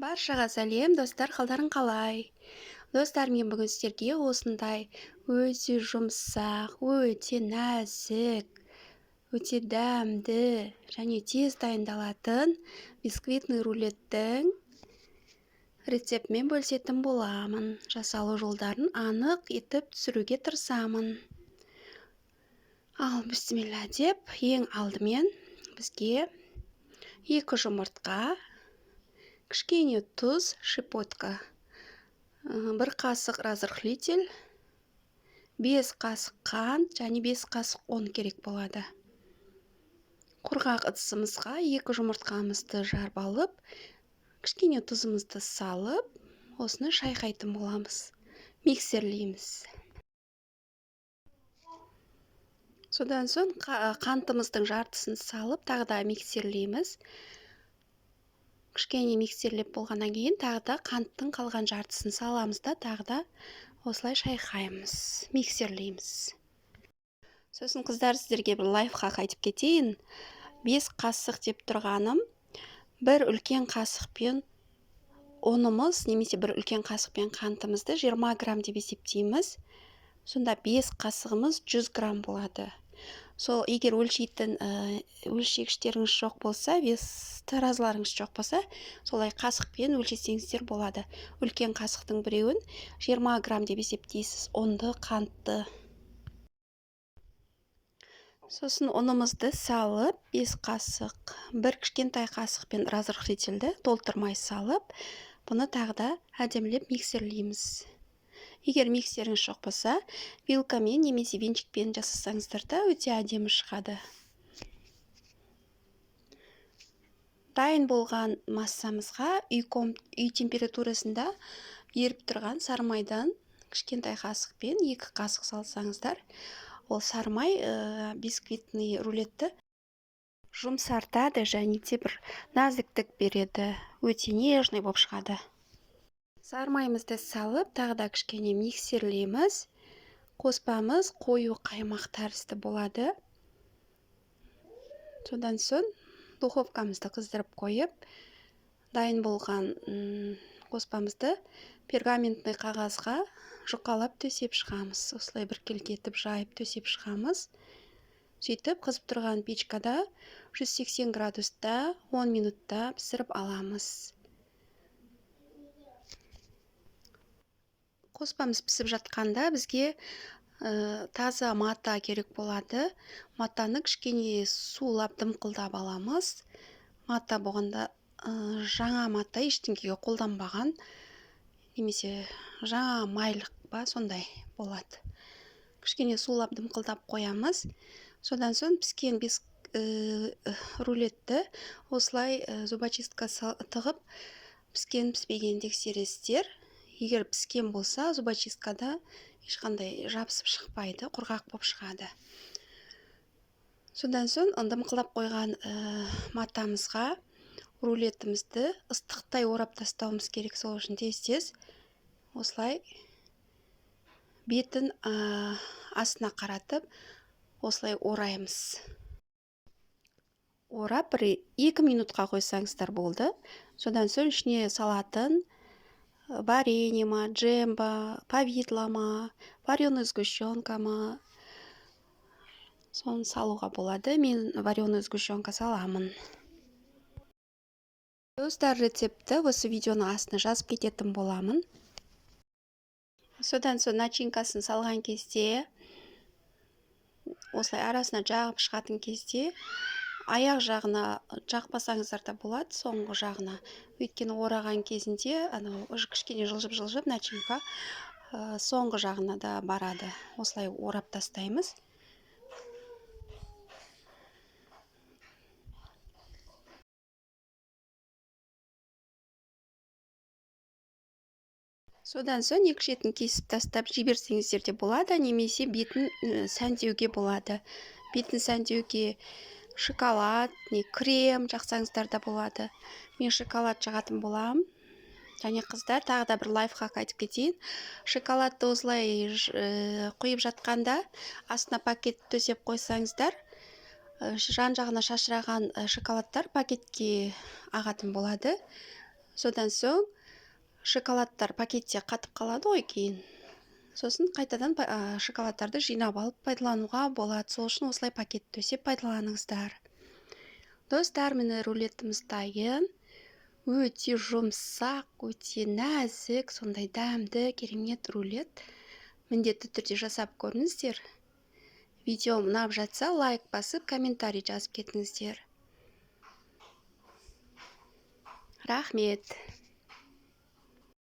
Баршаға сәлем, достар, қалдарың қалай? Достар, мен бүгін сіздерге осындай өте жұмсақ, өте нәзік, өте дәмді және тез дайындалатын бисквитный рулеттің рецептімен бөлісетін боламын. Жасалу жолдарын анық етіп түсіруге тырысамын. Ал бісмилля деп, ең алдымен бізге 2 жұмыртқа, кішкене тұз, щепотка, 1 қасық разрыхлитель, 5 қасық қант және 5 қасық ұн керек болады. Құрғақ ыдысымызға 2 жұмыртқамызды жарып алып, кішкене тұзымызды салып, осыны шайқайтын боламыз, миксерлейміз. Содан соң қантымыздың жартысын салып, тағы да миксерлейміз. Кішкене миксерлеп болғаннан кейін тағы да қанттың қалған жартысын саламыз да, тағы да осылай шайқаймыз, миксерлейміз. Сосын қыздар, сіздерге бір лайфхак айтып кетейін. 5 қасық деп тұрғаным, 1 үлкен қасықпен ұнымыз, немесе 1 үлкен қасықпен қантымызды 20 грамм деп есептейміз. Сонда 5 қасығымыз 100 грамм болады. Сол егер өлшейтін өлшегіштеріңіз жоқ болса, таразыларыңыз жоқ болса, солай қасықпен өлшесеңіздер болады. Үлкен қасықтың біреуін 20 грамм деп есептейсіз, ұнды, қантты. Сосын ұнымызды салып, 5 қасық, 1 кішкентай қасықпен разрыхлительді толтырмай салып, бұны тағы да әдемілеп миксерлейміз. Егер миксеріңіз жоқ болса, вилкамен немесе венчикпен жасасаңыздар да өте әдемі шығады. Дайын болған массамызға үй температурасында еріп тұрған сармайдан кішкентай қасықпен 2 қасық салсаңыздар, ол сармай бисквитный рулетті жұмсартады және де бір нәзіктік береді, өте нежный болып шығады. Сармайымызды салып, тағы да кішкене миксерлейміз. Қоспамыз қою қаймақ тәрізді болады. Содан соң духовкамызды қыздырып қойып, дайын болған қоспамызды пергаментный қағазға жұқалап төсеп шығамыз. Осылай біркелкетіп жайып төсеп шығамыз. Сөйтіп қызып тұрған печкада 180 градуста 10 минутта пісіріп аламыз. Қоспамыз пісіп жатқанда бізге таза мата керек болады. Матаны кішкене сулап дымқылдап аламыз. Мата болғанда жаңа мата ештеңеге қолданбаған, немесе жаңа майлық па, сондай болады. Кішкене сулап дымқылдап қоямыз. Содан соң піскен рулетті осылай зубочистка тығып, піскен піспеген тексересіздер. Егер піскен болса, зубочисткада ешқандай жабысып шықпайды, құрғақ болып шығады. Содан соң дымқылдап қойған матамызға рулетімізді ыстықтай орап тастауымыз керек, сол үшін тез-тез осылай бетін астына қаратып, осылай ораймыз. Орап 2 минутқа қойсаңыздар болды. Содан соң ішіне салатын варенье ма, джем ба, повидло ма, вареная сгущенка ма, соны салуға болады. Мен вареная сгущенка саламын. Достар, рецепті осы видеоның астына жазып кететін боламын. Содан соң начинкасын салған кезде, осылай арасына жағып шығатын кезде, аяқ жағына жақпасаңыздар да болады, соңғы жағына. Өйткені ораған кезінде кішкене жылжып начинка соңғы жағына да барады. Осылай орап тастаймыз. Содан соң екі шетін кесіп тастап жіберсеңіздер де болады, немесе бетін сәндеуге болады. Бетін сәндеуге шоколад, крем жақсаңыздар да болады. Мен шоколад жағатын болам. Және қыздар, тағы да бір лайфхак айтып кетейін. Шоколадты осылай қойып жатқанда, астына пакет төсеп қойсаңыздар, жан жағына шашыраған шоколадтар пакетке ағатын болады. Содан соң шоколадтар пакетте қатып қалады ғой кейін. Сосын қайтадан шоколадтарды жинап алып пайдалануға болады. Сол үшін осылай пакет төсеп пайдаланыңыздар. Достар, міне рулетіміз дайын. Өте жұмсақ, өте нәзік, сондай дәмді, керемет рулет. Міндетті түрде жасап көріңіздер. Видео ұнап жатса, лайк басып, комментарий жазып кетіңіздер. Рахмет.